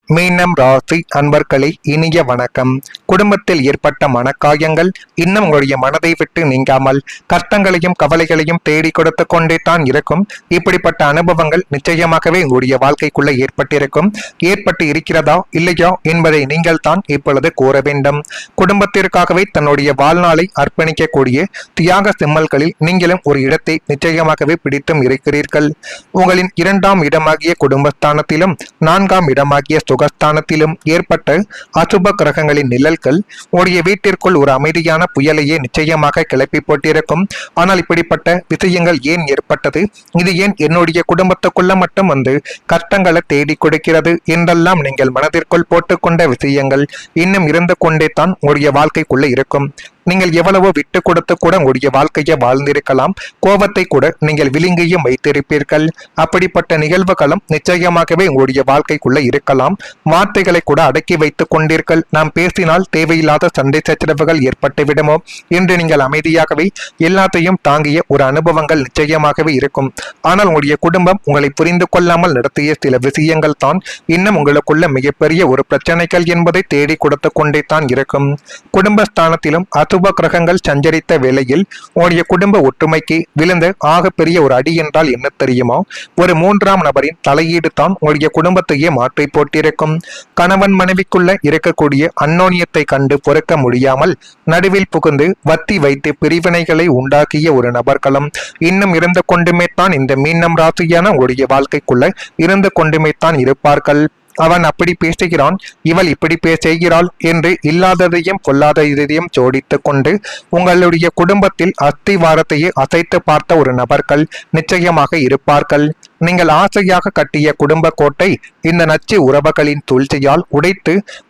மீனம் ராசி அன்பர்களே, இனிய வணக்கம். குடும்பத்தில் ஏற்பட்ட மனக்காயங்கள் இன்னும் உங்களுடைய மனதை விட்டு நீங்காமல் கஷ்டங்களையும் கவலைகளையும் தேடி கொடுத்து கொண்டே தான் இருக்கும். இப்படிப்பட்ட அனுபவங்கள் நிச்சயமாகவே உங்களுடைய வாழ்க்கைக்குள்ள ஏற்பட்டு இருக்கிறதா இல்லையா என்பதை நீங்கள் தான் இப்பொழுது கூற வேண்டும். குடும்பத்திற்காகவே தன்னுடைய வாழ்நாளை அர்ப்பணிக்கக்கூடிய தியாக செம்மல்களில் நீங்களும் ஒரு இடத்தை நிச்சயமாகவே பிடித்தும் இருக்கிறீர்கள். உங்களின் 2ஆம் இடமாகிய குடும்பஸ்தானத்திலும் 4ஆம் இடமாகிய சுகஸ்தானத்திலும் ஏற்பட்ட அசுப கிரகங்களின் நிழல்கள் உடைய வீட்டிற்குள் ஒரு அமைதியான புயலையே நிச்சயமாக கிளப்பி போட்டிருக்கும். ஆனால் இப்படிப்பட்ட விஷயங்கள் ஏன் ஏற்பட்டது, இது ஏன் என்னுடைய குடும்பத்துக்குள்ள மட்டும் வந்து கஷ்டங்களை தேடி கொடுக்கிறது என்றெல்லாம் நீங்கள் மனதிற்குள் போட்டுக்கொண்ட விஷயங்கள் இன்னும் இருந்து கொண்டே தான் உங்களுடைய வாழ்க்கைக்குள்ள இருக்கும். நீங்கள் எவ்வளவோ விட்டு கொடுத்து கூட உங்களுடைய வாழ்க்கையை வாழ்ந்திருக்கலாம். கோபத்தை கூட நீங்கள் விழுங்கியும் வைத்திருப்பீர்கள். அப்படிப்பட்ட நிகழ்வுகளும் நிச்சயமாகவே உங்களுடைய வாழ்க்கைக்குள்ள இருக்கலாம். வார்த்தைகளை கூட அடக்கி வைத்துக் கொண்டீர்கள். நாம் பேசினால் தேவையில்லாத சண்டை சச்சரவுகள் ஏற்பட்டு விடுமோ என்று நீங்கள் அமைதியாகவே எல்லாத்தையும் தாங்கிய ஒரு அனுபவங்கள் நிச்சயமாகவே இருக்கும். ஆனால் உங்களுடைய குடும்பம் உங்களை புரிந்து கொள்ளாமல் நடத்திய சில விஷயங்கள் தான் இன்னும் உங்களுக்குள்ள மிகப்பெரிய ஒரு பிரச்சனைகள் என்பதை தேடி கொடுத்து கொண்டே தான் இருக்கும். குடும்பஸ்தானத்திலும் சுப கிரகங்கள் சஞ்சரித்த வேளையில் உங்களுடைய குடும்ப ஒற்றுமைக்கு விழுந்த ஆகப்பெரிய ஒரு அடி என்றால் என்ன தெரியுமா? ஒரு 3ஆம் நபரின் தலையீடு தான் உங்களுடைய குடும்பத்தையே மாற்றி போட்டிருக்கும். கணவன் மனைவிக்குள்ள இருக்கக்கூடிய அந்யோன்யத்தை கண்டு பொறுக்க முடியாமல் நடுவில் புகுந்து வத்தி வைத்து பிரிவினைகளை உண்டாக்கிய ஒரு நபர்களும் இன்னும் இருந்து கொண்டுமே தான் இந்த மீனம் ராசியான உங்களுடைய வாழ்க்கைக்குள்ள இருந்து கொண்டுமே தான் இருப்பார்கள். அவன் அப்படி பேசுகிறான், இவள் இப்படி செய்கிறாள் என்று இல்லாததையும் பொல்லாததையும் ஜோடித்து கொண்டு உங்களுடைய குடும்பத்தில் அஸ்திவாரத்தையே அசைத்து பார்த்த ஒரு நபர்கள் நிச்சயமாக இருப்பார்கள். நீங்கள் ஆசையாக கட்டிய குடும்ப கோட்டை இந்த நச்சு உறவுகளின் துழ்ச்சியால்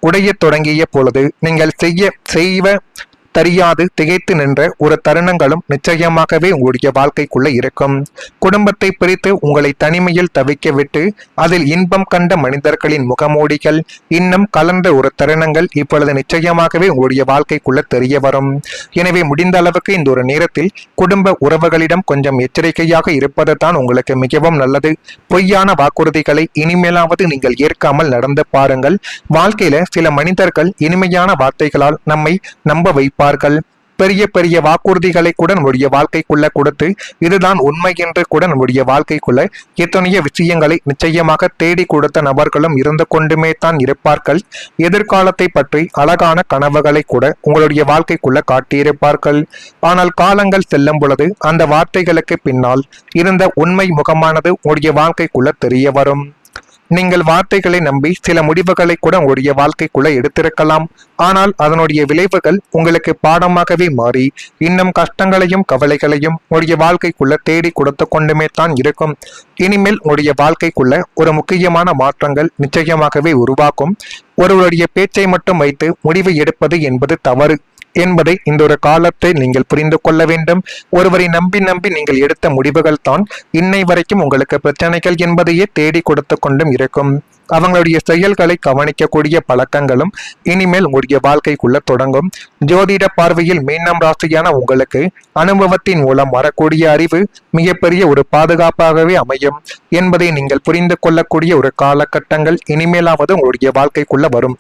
உடையத் தொடங்கிய பொழுது நீங்கள் செய்வ தெரியாது திகைத்து நின்ற ஒரு தருணங்களும் நிச்சயமாகவே உங்களுடைய வாழ்க்கைக்குள்ள இருக்கும். குடும்பத்தை பிரித்து உங்களை தனிமையில் தவிக்க விட்டு அதில் இன்பம் கண்ட மனிதர்களின் முகமூடிகள் இன்னும் கலந்த ஒரு தருணங்கள் இப்பொழுது நிச்சயமாகவே உங்களுடைய வாழ்க்கைக்குள்ள தெரிய வரும். எனவே முடிந்த அளவுக்கு இந்த ஒரு நேரத்தில் குடும்ப உறவுகளிடம் கொஞ்சம் எச்சரிக்கையாக இருப்பது தான் உங்களுக்கு மிகவும் நல்லது. பொய்யான வாக்குறுதிகளை இனிமேலாவது நீங்கள் ஏற்காமல் நடந்து பாருங்கள். வாழ்க்கையில சில மனிதர்கள் இனிமையான வார்த்தைகளால் நம்மை நம்ப வைப்பார்கள். பெரிய பெரிய வாக்குறுதிகளை கூட நம்முடைய வாழ்க்கைக்குள்ள கொடுத்து இதுதான் உண்மை என்று கூட நம்முடைய வாழ்க்கைக்குள்ள எத்தனைய விஷயங்களை நிச்சயமாக தேடி கொடுத்த நபர்களும் இருந்து கொண்டுமே தான் இருப்பார்கள். எதிர்காலத்தை பற்றி அழகான கனவுகளை கூட உங்களுடைய வாழ்க்கைக்குள்ள காட்டியிருப்பார்கள். ஆனால் காலங்கள் செல்லும் பொழுது அந்த வார்த்தைகளுக்கு பின்னால் இருந்த உண்மை முகமானது உங்களுடைய வாழ்க்கைக்குள்ள தெரிய வரும். நீங்கள் வார்த்தைகளை நம்பி சில முடிவுகளை கூட உங்களுடைய வாழ்க்கைக்குள்ள எடுத்திருக்கலாம். ஆனால் அதனுடைய விளைவுகள் உங்களுக்கு பாடமாகவே மாறி இன்னும் கஷ்டங்களையும் கவலைகளையும் உங்களுடைய வாழ்க்கைக்குள்ள தேடி கொடுத்து கொண்டுமே தான் இருக்கும். இனிமேல் உங்களுடைய வாழ்க்கைக்குள்ள ஒரு முக்கியமான மாற்றங்கள் நிச்சயமாகவே உருவாக்கும். ஒருவருடைய பேச்சை மட்டும் வைத்து முடிவு எடுப்பது என்பது தவறு என்பதை இந்த ஒரு காலத்தை நீங்கள் புரிந்து கொள்ள வேண்டும். ஒருவரை நம்பி நீங்கள் எடுத்த முடிவுகள் தான் இன்னை வரைக்கும் உங்களுக்கு பிரச்சனைகள் என்பதையே தேடி கொடுத்து கொண்டும் இருக்கும். அவங்களுடைய செயல்களை கவனிக்கக்கூடிய பழக்கங்களும் இனிமேல் உங்களுடைய வாழ்க்கைக்குள்ள தொடங்கும். ஜோதிட பார்வையில் மீனம் ராசியான உங்களுக்கு அனுபவத்தின் மூலம் வரக்கூடிய அறிவு மிகப்பெரிய ஒரு பாதுகாப்பாகவே அமையும் என்பதை நீங்கள் புரிந்து கொள்ளக்கூடிய ஒரு காலகட்டங்கள் இனிமேலாவது உங்களுடைய வாழ்க்கைக்குள்ள வரும்.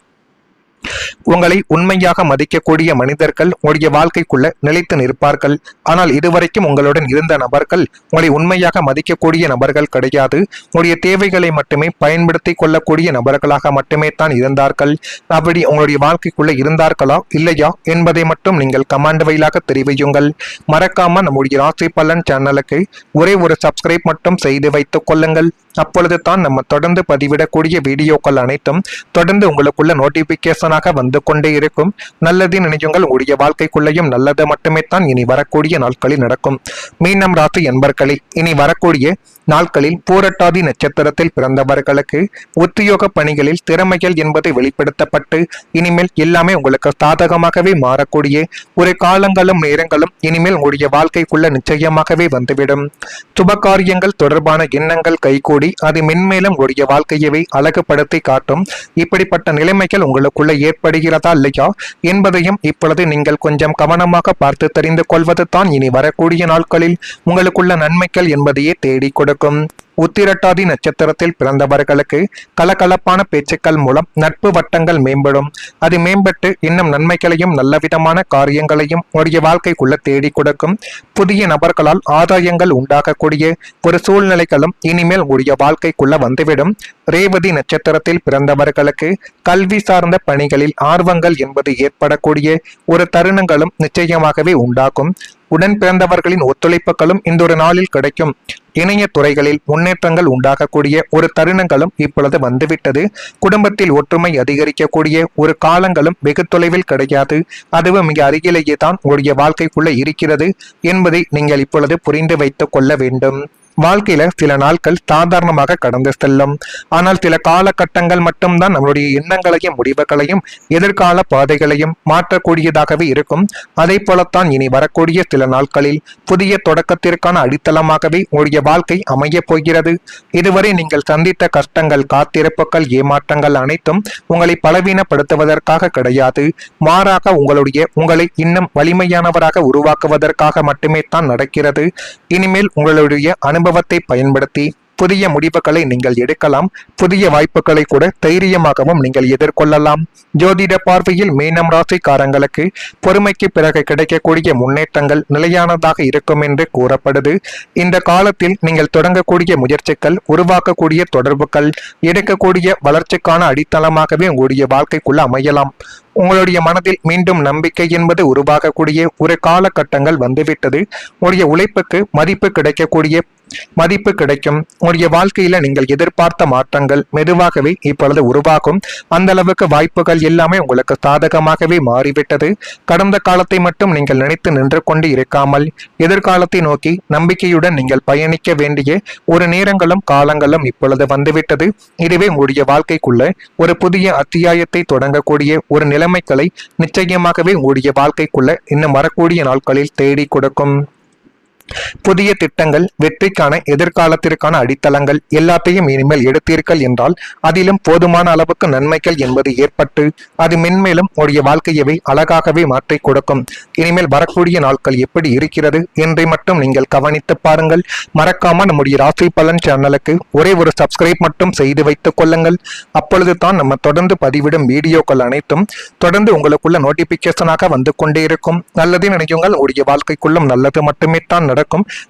உங்களை உண்மையாக மதிக்கக்கூடிய மனிதர்கள் உங்களுடைய வாழ்க்கைக்குள்ள நிலைத்து நிற்பார்கள். ஆனால் இதுவரைக்கும் உங்களுடன் இருந்த நபர்கள் உங்களை உண்மையாக மதிக்கக்கூடிய நபர்கள் கிடையாது. உங்களுடைய தேவைகளை மட்டுமே பயன்படுத்தி கொள்ளக்கூடிய நபர்களாக மட்டுமே தான் இருந்தார்கள். அப்படி உங்களுடைய வாழ்க்கைக்குள்ள இருந்தார்களா இல்லையா என்பதை மட்டும் நீங்கள் கமெண்ட் வாயிலாக தெரிவியுங்கள். மறக்காம நம்முடைய ராசி பலன் சேனலுக்கு ஒரே ஒரு சப்ஸ்கிரைப் மட்டும் செய்து வைத்துக் கொள்ளுங்கள். அப்பொழுது தான் நம்ம தொடர்ந்து பதிவிடக்கூடிய வீடியோக்கள் அனைத்தும் தொடர்ந்து உங்களுக்குள்ள நோட்டிபிகேஷனாக வந்து கொண்டே இருக்கும். நல்லது நினையுங்கள். உங்களுடைய வாழ்க்கைக்குள்ளேயும் நல்லது மட்டுமே தான் இனி வரக்கூடிய நாட்களில் நடக்கும். மீனம் ராசி என்பர்களே, இனி வரக்கூடிய நாட்களில் பூரட்டாதி நட்சத்திரத்தில் பிறந்தவர்களுக்கு உத்தியோக பணிகளில் திறமைகள் என்பது வெளிப்படுத்தப்பட்டு இனிமேல் எல்லாமே உங்களுக்கு சாதகமாகவே மாறக்கூடிய ஒரு காலங்களும் நேரங்களும் இனிமேல் உங்களுடைய வாழ்க்கைக்குள்ள நிச்சயமாகவே வந்துவிடும். சுபகாரியங்கள் தொடர்பான எண்ணங்கள் கைகூடி அது மென்மேலும் உங்களுடைய வாழ்க்கையவே அழகுபடுத்தி காட்டும். இப்படிப்பட்ட நிலைமைகள் உங்களுக்குள்ள ஏற்படுகிறதா இல்லையா என்பதையும் இப்பொழுது நீங்கள் கொஞ்சம் கவனமாக பார்த்து தெரிந்து கொள்வது தான் இனி வரக்கூடிய நாட்களில் உங்களுக்குள்ள நன்மைகள் என்பதையே தேடி கொடுக்கும். உத்திரட்டாதி நட்சத்திரத்தில் பிறந்தவர்களுக்கு கலகலப்பான பேச்சுக்கள் மூலம் நட்பு வட்டங்கள் மேம்படும். அது மேம்பட்டு இன்னும் நன்மைகளையும் நல்லவிதமான காரியங்களையும் உடைய வாழ்க்கைக்குள்ள தேடி கொடுக்கும். புதிய நபர்களால் ஆதாயங்கள் உண்டாகக்கூடிய ஒரு சூழ்நிலைகளும் இனிமேல் உடைய வாழ்க்கைக்குள்ள வந்துவிடும். ரேவதி நட்சத்திரத்தில் பிறந்தவர்களுக்கு கல்வி சார்ந்த பணிகளில் ஆர்வங்கள் என்பது ஏற்படக்கூடிய ஒரு தருணங்களும் நிச்சயமாகவே உண்டாகும். உடன் பிறந்தவர்களின் ஒத்துழைப்புகளும் இந்த ஒரு நாளில் கிடைக்கும். இணைய துறைகளில் முன்னேற்றங்கள் உண்டாகக்கூடிய ஒரு தருணங்களும் இப்பொழுது வந்துவிட்டது. குடும்பத்தில் ஒற்றுமை அதிகரிக்கக்கூடிய ஒரு காலங்களும் வெகு தொலைவில் கிடையாது. அதுவும் மிக அருகிலேயே தான் உங்களுடைய வாழ்க்கைக்குள்ள இருக்கிறது என்பதை நீங்கள் இப்பொழுது புரிந்து வைத்துக் கொள்ள வேண்டும். வாழ்க்கையில சில நாட்கள் சாதாரணமாக கடந்து செல்லும். ஆனால் சில காலகட்டங்கள் மட்டும்தான் நம்மளுடைய எண்ணங்களையும் முடிவுகளையும் எதிர்கால பாதைகளையும் மாற்றக்கூடியதாகவே இருக்கும். அதே போலத்தான் இனி வரக்கூடிய சில நாட்களில் புதிய தொடக்கத்திற்கான அடித்தளமாகவே உங்களுடைய வாழ்க்கை அமைய போகிறது. இதுவரை நீங்கள் சந்தித்த கஷ்டங்கள், காத்திருப்புகள், ஏமாற்றங்கள் அனைத்தும் உங்களை பலவீனப்படுத்துவதற்காக கிடையாது. மாறாக உங்களை இன்னும் வலிமையானவராக உருவாக்குவதற்காக மட்டுமே தான் நடக்கிறது. இனிமேல் உங்களுடைய அனுபவத்தை பயன்படுத்தி புதிய முடிவுகளை நீங்கள் எடுக்கலாம். புதிய வாய்ப்புகளை கூட தைரியமாகவும் நீங்கள் எதிர்கொள்ளலாம். ஜோதிட பார்வையில் மீனம் ராசிக்காரங்களுக்கு பொறுமைக்கு பிறகு கிடைக்கக்கூடிய முன்னேற்றங்கள் நிலையானதாக இருக்கும் என்று கூறப்படுது. இந்த காலத்தில் நீங்கள் தொடங்கக்கூடிய முயற்சிகள், உருவாக்கக்கூடிய தொடர்புகள், எடுக்கக்கூடிய வளர்ச்சிக்கான அடித்தளமாகவே உங்களுடைய வாழ்க்கைக்குள்ள அமையலாம். உங்களுடைய மனதில் மீண்டும் நம்பிக்கை என்பது உருவாகக்கூடிய ஒரு காலகட்டங்கள் வந்துவிட்டது. உங்களுடைய உழைப்புக்கு மதிப்பு கிடைக்கும். உங்களுடைய வாழ்க்கையில நீங்கள் எதிர்பார்த்த மாற்றங்கள் மெதுவாகவே இப்பொழுது உருவாகும். அந்த அளவுக்கு வாய்ப்புகள் எல்லாமே உங்களுக்கு சாதகமாகவே மாறிவிட்டது. கடந்த காலத்தை மட்டும் நீங்கள் நினைத்து நின்று கொண்டு இருக்காமல் எதிர்காலத்தை நோக்கி நம்பிக்கையுடன் நீங்கள் பயணிக்க வேண்டிய ஒரு நேரங்களும் காலங்களும் இப்பொழுது வந்துவிட்டது. இதுவே உங்களுடைய வாழ்க்கைக்குள்ள ஒரு புதிய அத்தியாயத்தை தொடங்கக்கூடிய ஒரு நிலைமைகளை நிச்சயமாகவே உங்களுடைய வாழ்க்கைக்குள்ள இன்னும் வரக்கூடிய நாட்களில் தேடி கொடுக்கும். புதிய திட்டங்கள், வெற்றிக்கான எதிர்காலத்திற்கான அடித்தளங்கள் எல்லாத்தையும் இனிமேல் எடுத்தீர்கள் என்றால் அதிலும் போதுமான அளவுக்கு நன்மைகள் என்பது ஏற்பட்டு அது மென்மேலும் உடைய வாழ்க்கையவே அழகாகவே மாற்றி கொடுக்கும். இனிமேல் வரக்கூடிய நாட்கள் எப்படி இருக்கிறது என்றை மட்டும் நீங்கள் கவனித்து பாருங்கள். மறக்காம நம்முடைய ராசி பலன் சேனலுக்கு ஒரே ஒரு சப்ஸ்கிரைப் மட்டும் செய்து வைத்துக் கொள்ளுங்கள். அப்பொழுது தான் நம்ம தொடர்ந்து பதிவிடும் வீடியோக்கள் அனைத்தும் தொடர்ந்து உங்களுக்குள்ள நோட்டிபிகேஷனாக வந்து கொண்டே இருக்கும். நல்லதே நினைக்குங்கள், உடைய வாழ்க்கைக்குள்ளும் நல்லது மட்டுமே தான் நடக்கும்.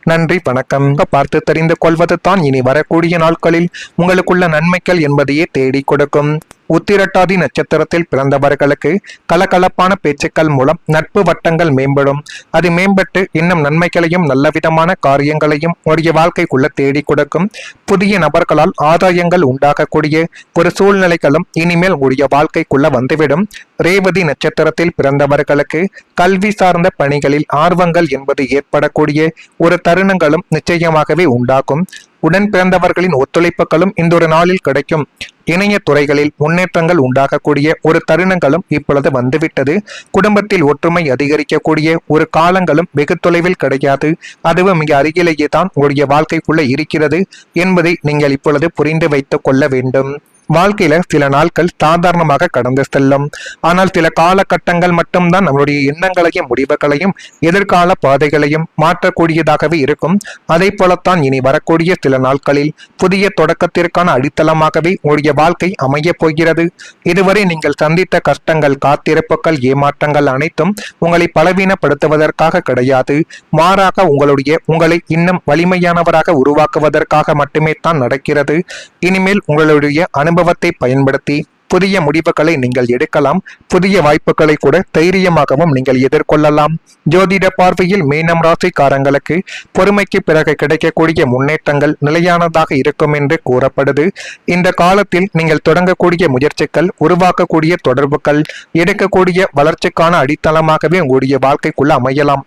நன்றி, வணக்கம். பார்த்து தெரிந்து கொள்வது தான் இனி வரக்கூடிய நாட்களில் உங்களுக்குள்ள நன்மைகள் என்பதையே தேடி கொடுக்கும். உத்திரட்டாதி நட்சத்திரத்தில் பிறந்தவர்களுக்கு கலகலப்பான பேச்சுக்கள் மூலம் நட்பு வட்டங்கள் மேம்படும். அது மேம்பட்டு இன்னும் நன்மைகளையும் நல்லவிதமான காரியங்களையும் உடைய வாழ்க்கைக்குள்ள தேடி கொடுக்கும். புதிய நபர்களால் ஆதாயங்கள் உண்டாகக்கூடிய ஒரு சூழ்நிலைகளும் இனிமேல் உடைய வாழ்க்கைக்குள்ள வந்துவிடும். ரேவதி நட்சத்திரத்தில் பிறந்தவர்களுக்கு கல்வி சார்ந்த பணிகளில் ஆர்வங்கள் என்பது ஏற்படக்கூடிய ஒரு தருணங்களும் நிச்சயமாகவே உண்டாகும். உடன் பிறந்தவர்களின் ஒத்துழைப்புகளும் இந்த ஒரு நாளில் கிடைக்கும். இணைய துறைகளில் முன்னேற்றங்கள் உண்டாகக்கூடிய ஒரு தருணங்களும் இப்பொழுது வந்துவிட்டது. குடும்பத்தில் ஒற்றுமை அதிகரிக்கக்கூடிய ஒரு காலங்களும் வெகு தொலைவில் கிடையாது. அதுவும் மிக அருகிலேயே தான் உங்களுடைய வாழ்க்கைக்குள்ள இருக்கிறது என்பதை நீங்கள் இப்பொழுது புரிந்து வைத்துக் கொள்ள வேண்டும். வாழ்க்கையில சில நாட்கள் சாதாரணமாக கடந்து செல்லும். ஆனால் சில காலகட்டங்கள் மட்டும்தான் நம்மளுடைய எண்ணங்களையும் முடிவுகளையும் எதிர்கால பாதைகளையும் மாற்றக்கூடியதாகவே இருக்கும். அதே போலத்தான் இனி வரக்கூடிய சில நாட்களில் புதிய தொடக்கத்திற்கான அடித்தளமாகவே உங்களுடைய வாழ்க்கை அமைய போகிறது. இதுவரை நீங்கள் சந்தித்த கஷ்டங்கள், காத்திருப்புகள், ஏமாற்றங்கள் அனைத்தும் உங்களை பலவீனப்படுத்துவதற்காக கிடையாது. மாறாக உங்களை இன்னும் வலிமையானவராக உருவாக்குவதற்காக மட்டுமே தான் நடக்கிறது. இனிமேல் உங்களுடைய அனுபவத்தை பயன்படுத்தி புதிய முடிவுகளை நீங்கள் எடுக்கலாம். புதிய வாய்ப்புகளை கூட தைரியமாகவும் நீங்கள் எதிர்கொள்ளலாம். ஜோதிட பார்வையில் மீனம் ராசிக்காரங்களுக்கு பொறுமைக்கு பிறகு கிடைக்கக்கூடிய முன்னேற்றங்கள் நிலையானதாக இருக்கும் என்று கூறப்படுது. இந்த காலத்தில் நீங்கள் தொடங்கக்கூடிய முயற்சிகள், உருவாக்கக்கூடிய தொடர்புகள், எடுக்கக்கூடிய வளர்ச்சிக்கான அடித்தளமாகவே உங்களுடைய வாழ்க்கைக்குள்ள அமையலாம்.